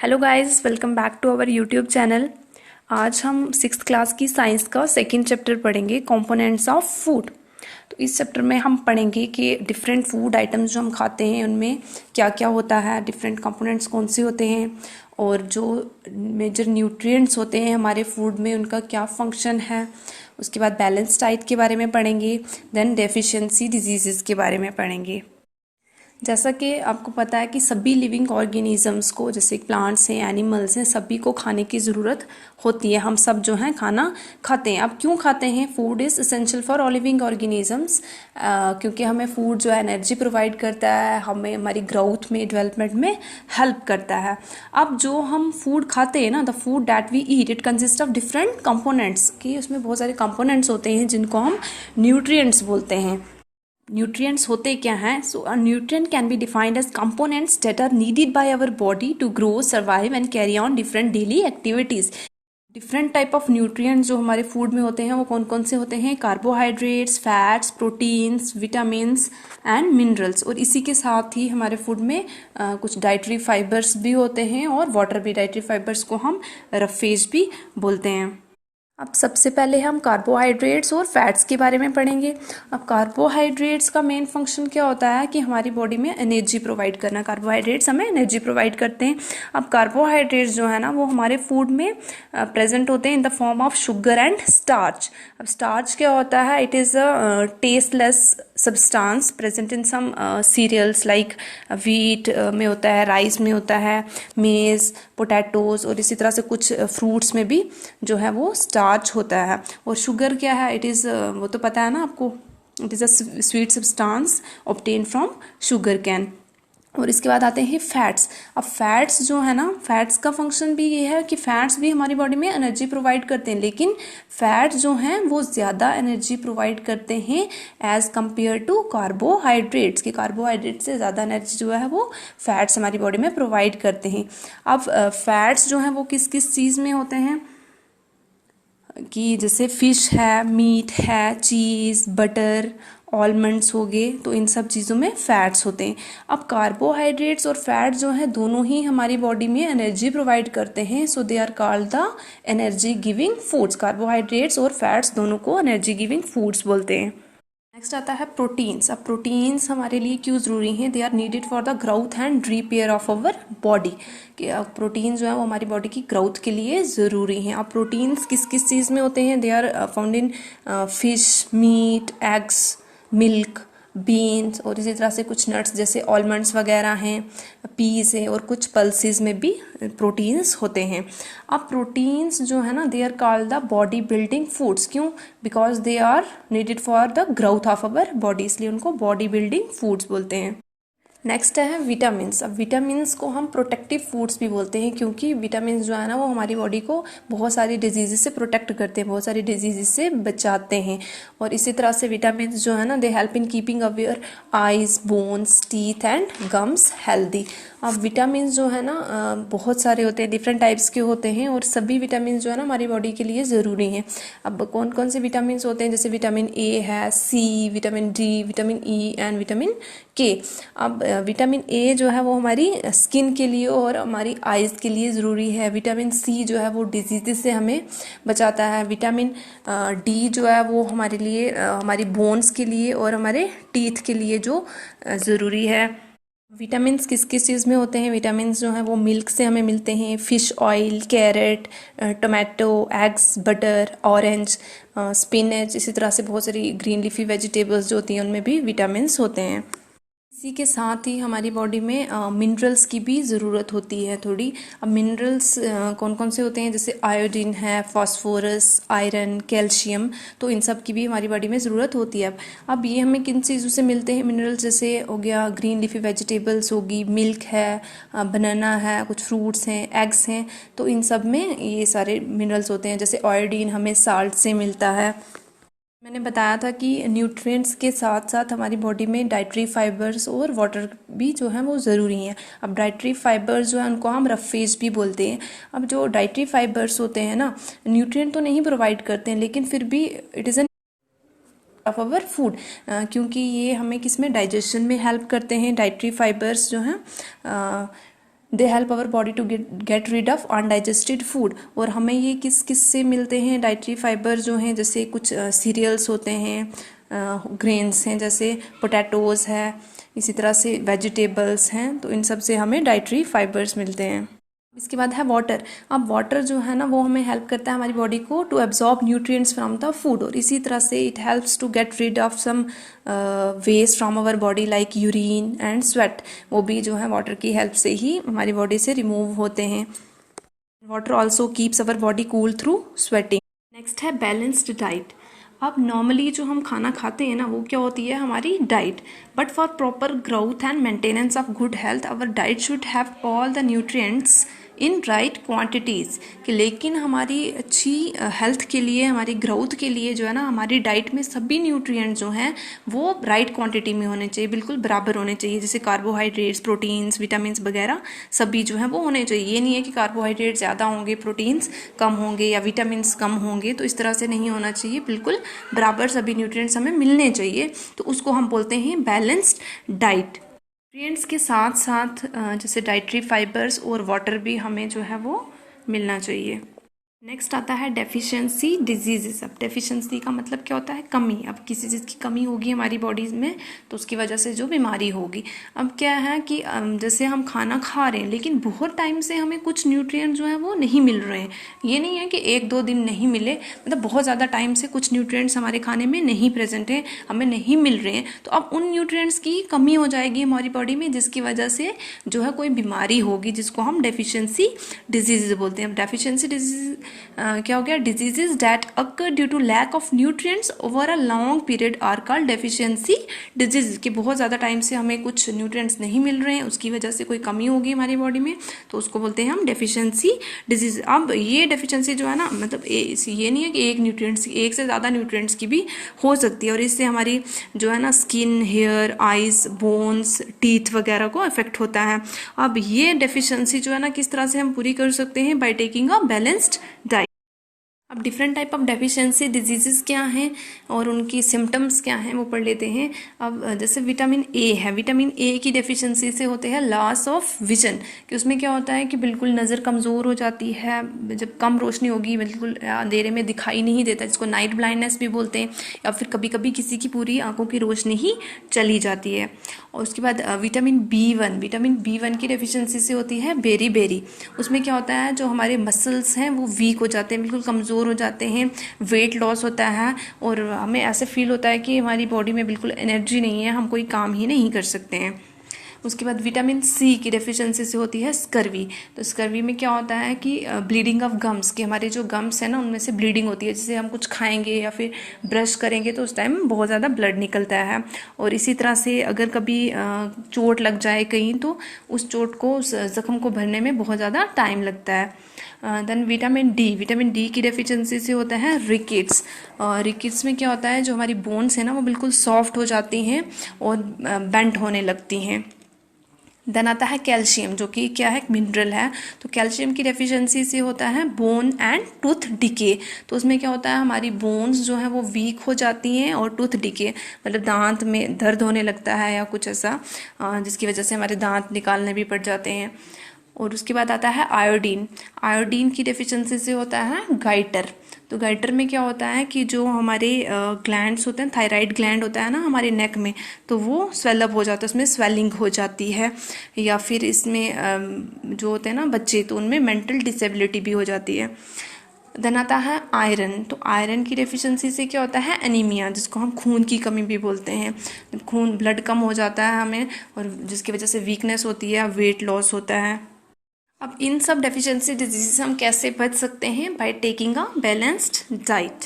Hello guys, welcome back to our YouTube channel. आज हम six class की science का सेकंड चैप्टर पढ़ेंगे, कंपोनेंट्स ऑफ फूड। तो इस चैप्टर में हम पढ़ेंगे कि डिफरेंट फूड आइटम्स जो हम खाते हैं उनमें क्या क्या होता है, डिफरेंट कंपोनेंट्स कौन से होते हैं और जो मेजर न्यूट्रिएंट्स होते हैं हमारे फूड में उनका क्या फंक्शन है। उसके बाद बैलेंस डाइट के बारे में पढ़ेंगे, देन डेफिशिएंसी डिजीज़ के बारे में पढ़ेंगे। जैसा कि आपको पता है कि सभी लिविंग ऑर्गेनिजम्स को, जैसे प्लांट्स हैं, एनिमल्स हैं, सभी को खाने की ज़रूरत होती है। हम सब जो हैं खाना खाते हैं। अब क्यों खाते हैं? Food is essential for all living organisms, क्योंकि हमें फूड जो है एनर्जी प्रोवाइड करता है, हमें हमारी ग्रोथ में, डेवलपमेंट में हेल्प करता है। अब जो हम फूड खाते हैं ना, the food that we eat it consist of different components, कि उसमें बहुत सारे कंपोनेंट्स होते हैं जिनको हम न्यूट्रिएंट्स बोलते हैं। न्यूट्रिएंट्स होते क्या हैं? So uh nutrient can be defined as components that are needed by our body to grow, survive and carry on different daily activities. Different type of nutrients जो हमारे फूड में होते हैं वो कौन कौन से होते हैं? Carbohydrates, fats, proteins, vitamins and minerals. और इसी के साथ ही हमारे फूड में कुछ डाइटरी फाइबर्स भी होते हैं और वाटर भी। डाइटरी फाइबर्स को हम रफेज भी बोलते हैं। अब सबसे पहले हम कार्बोहाइड्रेट्स और फैट्स के बारे में पढ़ेंगे। अब कार्बोहाइड्रेट्स का मेन फंक्शन क्या होता है कि हमारी बॉडी में एनर्जी प्रोवाइड करना। कार्बोहाइड्रेट्स हमें एनर्जी प्रोवाइड करते हैं। अब कार्बोहाइड्रेट्स जो है ना वो हमारे फूड में प्रेजेंट होते हैं in the form of sugar and starch. अब स्टार्च क्या होता है? It is a tasteless substance present in some cereals like wheat में होता है, राइस में होता है, मेज, पोटैटोज, और इसी तरह से कुछ फ्रूट्स में भी जो है वो स्टार्च होता है। और शुगर क्या है? इट इज़ वो तो पता है ना आपको, it is a sweet substance obtain from sugar cane. और इसके बाद आते हैं फैट्स। अब फैट्स जो है ना, फैट्स का फंक्शन भी ये है कि फैट्स भी हमारी बॉडी में एनर्जी प्रोवाइड करते हैं, लेकिन फैट्स जो हैं वो ज़्यादा एनर्जी प्रोवाइड करते हैं एज कंपेयर टू कार्बोहाइड्रेट्स। कि कार्बोहाइड्रेट से ज़्यादा एनर्जी जो है वो फैट्स हमारी बॉडी में प्रोवाइड करते हैं। अब फैट्स जो हैं वो किस किस चीज़ में होते हैं? कि जैसे फिश है, मीट है, चीज़, बटर, ऑलमंड्स हो गए, तो इन सब चीज़ों में फैट्स होते हैं। अब कार्बोहाइड्रेट्स और फैट्स जो है दोनों ही हमारी बॉडी में एनर्जी प्रोवाइड करते हैं, so they are called the energy giving foods. Carbohydrates और फैट्स दोनों को एनर्जी गिविंग फूड्स बोलते हैं। नेक्स्ट आता है प्रोटीन्स। अब प्रोटीन्स हमारे लिए क्यों ज़रूरी हैं? They are needed for the growth and repair of our body. कि प्रोटीन्स जो है वो हमारी बॉडी की ग्रोथ के लिए ज़रूरी हैं। अब प्रोटीन्स किस किस चीज़ में होते हैं? They are found in fish, meat, eggs, milk, beans, और इसी तरह से कुछ नट्स जैसे ऑलमंड्स वगैरह हैं, पीस है, और कुछ पल्सेस में भी प्रोटीन्स होते हैं। अब प्रोटीन्स जो है ना, they are called the body building foods. क्यों? Because they are needed for the growth of our body, इसलिए उनको बॉडी बिल्डिंग फूड्स बोलते हैं। नेक्स्ट है विटामिन्स। अब विटामिन्स को हम प्रोटेक्टिव फूड्स भी बोलते हैं, क्योंकि विटामिन्स जो है ना वो हमारी बॉडी को बहुत सारी डिजीज़ से प्रोटेक्ट करते हैं, बहुत सारी डिजीज़ से बचाते हैं। और इसी तरह से विटामिन्स जो है ना, they help in keeping our eyes, bones, teeth and gums healthy. अब विटामिन्स जो है ना बहुत सारे होते हैं, डिफरेंट टाइप्स के होते हैं, और सभी विटामिन्स जो है ना हमारी बॉडी के लिए ज़रूरी हैं। अब कौन कौन से विटामिन्स होते हैं? जैसे विटामिन ए है, C, vitamin D, vitamin E and vitamin K. अब विटामिन ए जो है वो हमारी स्किन के लिए और हमारी आइज़ के लिए ज़रूरी है। विटामिन सी जो है वो डिजीज़ से हमें बचाता है। विटामिन डी जो है वो हमारे लिए हमारी बोन्स के लिए और हमारे टीथ के लिए जो ज़रूरी है। विटामिन्स किस किस चीज़ में होते हैं? विटामिन्स जो हैं वो मिल्क से हमें मिलते हैं, fish oil, carrot, tomato, eggs, butter, orange, spinach, इसी तरह से बहुत सारी ग्रीन लीफी वेजिटेबल्स जो होती हैं उनमें भी विटामिन्स होते हैं। इसी के साथ ही हमारी बॉडी में मिनरल्स की भी ज़रूरत होती है थोड़ी। अब मिनरल्स कौन कौन से होते हैं? जैसे आयोडीन है, फास्फोरस, आयरन, कैल्शियम, तो इन सब की भी हमारी बॉडी में ज़रूरत होती है। अब ये हमें किन चीज़ों से मिलते हैं मिनरल्स? जैसे हो गया ग्रीन लीफी वेजिटेबल्स होगी, मिल्क है, बनाना है, कुछ फ्रूट्स हैं, एग्स हैं, तो इन सब में ये सारे मिनरल्स होते हैं। जैसे आयोडीन हमें साल्ट से मिलता है। मैंने बताया था कि न्यूट्रिएंट्स के साथ साथ हमारी बॉडी में डाइटरी फाइबर्स और वाटर भी जो है वो ज़रूरी हैं। अब डाइटरी फाइबर्स जो है उनको हम रफेज भी बोलते हैं। अब जो डाइटरी फाइबर्स होते हैं ना, न्यूट्रिएंट तो नहीं प्रोवाइड करते हैं, लेकिन फिर भी it is an of our food, क्योंकि ये हमें किस में डाइजेशन में हेल्प करते हैं। डाइटरी फाइबर्स जो हैं they help our body to get rid of undigested food. और हमें ये किस किस से मिलते हैं डाइटरी फाइबर जो हैं, जैसे कुछ सीरियल्स होते हैं, ग्रेन्स हैं जैसे पोटैटोज़ है, इसी तरह से वेजिटेबल्स हैं, तो इन सब से हमें डाइटरी फाइबर्स मिलते हैं। इसके बाद है वाटर। अब वाटर जो है ना वो हमें हेल्प करता है हमारी बॉडी को to absorb nutrients from the food, और इसी तरह से it helps to get rid of some waste from our body like urine and sweat. वो भी जो है वाटर की हेल्प से ही हमारी बॉडी से रिमूव होते हैं। Water also keeps our body cool through sweating. Next है बैलेंस्ड डाइट। अब नॉर्मली जो हम खाना खाते हैं ना वो क्या होती है हमारी diet, but for proper growth and maintenance of good health our diet should have all the nutrients in right quantities. कि लेकिन हमारी अच्छी हेल्थ के लिए, हमारी ग्रोथ के लिए जो है ना हमारी डाइट में सभी न्यूट्रिएंट्स जो हैं वो राइट क्वांटिटी में होने चाहिए, बिल्कुल बराबर होने चाहिए। जैसे कार्बोहाइड्रेट्स, प्रोटीन्स, विटामिन्स वगैरह सभी जो है वो होने चाहिए। ये नहीं है कि कार्बोहाइड्रेट ज़्यादा होंगे, प्रोटीन्स कम होंगे या विटामिन्स कम होंगे, तो इस तरह से नहीं होना चाहिए। बिल्कुल बराबर सभी न्यूट्रिएंट्स हमें मिलने चाहिए, तो उसको हम बोलते हैं बैलेंस्ड डाइट। न्यूट्रिएंट्स के साथ साथ जैसे डाइटरी फाइबर्स और वाटर भी हमें जो है वो मिलना चाहिए। नेक्स्ट आता है डेफिशिएंसी डिजीजेस। अब डेफिशिएंसी का मतलब क्या होता है कमी। अब किसी चीज़ की कमी होगी हमारी बॉडीज़ में तो उसकी वजह से जो बीमारी होगी। अब क्या है कि जैसे हम खाना खा रहे हैं लेकिन बहुत टाइम से हमें कुछ न्यूट्रिएंट जो है वो नहीं मिल रहे हैं। ये नहीं है कि 1-2 दिन नहीं मिले, मतलब बहुत ज़्यादा टाइम से कुछ न्यूट्रिएंट्स हमारे खाने में नहीं प्रेजेंट हैं, हमें नहीं मिल रहे हैं, तो अब उन न्यूट्रिएंट्स की कमी हो जाएगी हमारी बॉडी में, जिसकी वजह से जो है कोई बीमारी होगी, जिसको हम डेफिशिएंसी डिजीज बोलते हैं। अब डेफिशिएंसी डिजीज क्या हो गया, diseases that occur due to lack of nutrients over a long period are called deficiency disease. कि बहुत ज़्यादा टाइम से हमें कुछ न्यूट्रिएंट्स नहीं मिल रहे हैं, उसकी वजह से कोई कमी होगी हमारी बॉडी में, तो उसको बोलते हैं हम डेफिशिएंसी डिजीज। अब ये डेफिशिएंसी जो है ना, मतलब ये नहीं है कि एक से ज़्यादा न्यूट्रिएंट्स की भी हो सकती है, और इससे हमारी जो है ना skin, hair, eyes, bones, teeth वगैरह को अफेक्ट होता है। अब ये डेफिशिएंसी जो है ना किस तरह से हम पूरी कर सकते हैं, by taking a balanced diet. अब different type of deficiency diseases क्या हैं और उनकी सिम्टम्स क्या हैं वो पढ़ लेते हैं। अब जैसे विटामिन ए है, विटामिन ए की डेफिशिएंसी से होते हैं लॉस ऑफ विजन। कि उसमें क्या होता है कि बिल्कुल नज़र कमज़ोर हो जाती है, जब कम रोशनी होगी बिल्कुल अंधेरे में दिखाई नहीं देता, जिसको नाइट ब्लाइंडनेस भी बोलते हैं, या फिर कभी कभी किसी की पूरी आंखों की रोशनी ही चली जाती है। और उसके बाद विटामिन बी वन की डेफिशिएंसी से होती है बेरी। उसमें क्या होता है, जो हमारे मसल्स हैं वो वीक हो जाते हैं, बिल्कुल कमज़ोर हो जाते हैं, वेट लॉस होता है, और हमें ऐसे फील होता है कि हमारी बॉडी में बिल्कुल एनर्जी नहीं है, हम कोई काम ही नहीं कर सकते हैं। उसके बाद विटामिन सी की डेफिशिएंसी से होती है स्कर्वी। तो स्कर्वी में क्या होता है कि ब्लीडिंग ऑफ गम्स, कि हमारे जो गम्स है ना उनमें से ब्लीडिंग होती है, जैसे हम कुछ खाएंगे या फिर ब्रश करेंगे तो उस टाइम बहुत ज़्यादा ब्लड निकलता है। और इसी तरह से अगर कभी चोट लग जाए कहीं तो उस चोट को, उस ज़ख्म को भरने में बहुत ज़्यादा टाइम लगता है। देन विटामिन डी की डेफिशिएंसी से होता है रिकेट्स। रिकेट्स में क्या होता है, जो हमारी बोन्स है ना वो बिल्कुल सॉफ्ट हो जाती हैं और बेंट होने लगती हैं। देन आता है कैल्शियम, जो कि क्या है, मिनरल है। तो कैल्शियम की डेफिशिएंसी से होता है बोन एंड टूथ डिके। तो उसमें क्या होता है, हमारी बोन्स जो है वो वीक हो जाती हैं, और टूथ डिके मतलब दांत में दर्द होने लगता है या कुछ ऐसा, जिसकी वजह से हमारे दांत निकालने भी पड़ जाते हैं। और उसके बाद आता है आयोडीन की डेफिशिएंसी से होता है गाइटर। तो गाइटर में क्या होता है कि जो हमारे ग्लैंड्स होते हैं, थायराइड ग्लैंड होता है ना हमारे नेक में, तो वो स्वेलअप हो जाता है, उसमें स्वेलिंग हो जाती है। या फिर इसमें जो होते हैं ना बच्चे, तो उनमें मेंटल डिसेबिलिटी भी हो जाती है। देन आता है आयरन। तो आयरन की डेफिशिएंसी से क्या होता है, एनीमिया, जिसको हम खून की कमी भी बोलते हैं। खून, ब्लड कम हो जाता है हमें, और जिसकी वजह से वीकनेस होती है, वेट लॉस होता है। अब इन सब डेफिशिएंसी डिजीज से हम कैसे बच सकते हैं, by taking a balanced diet.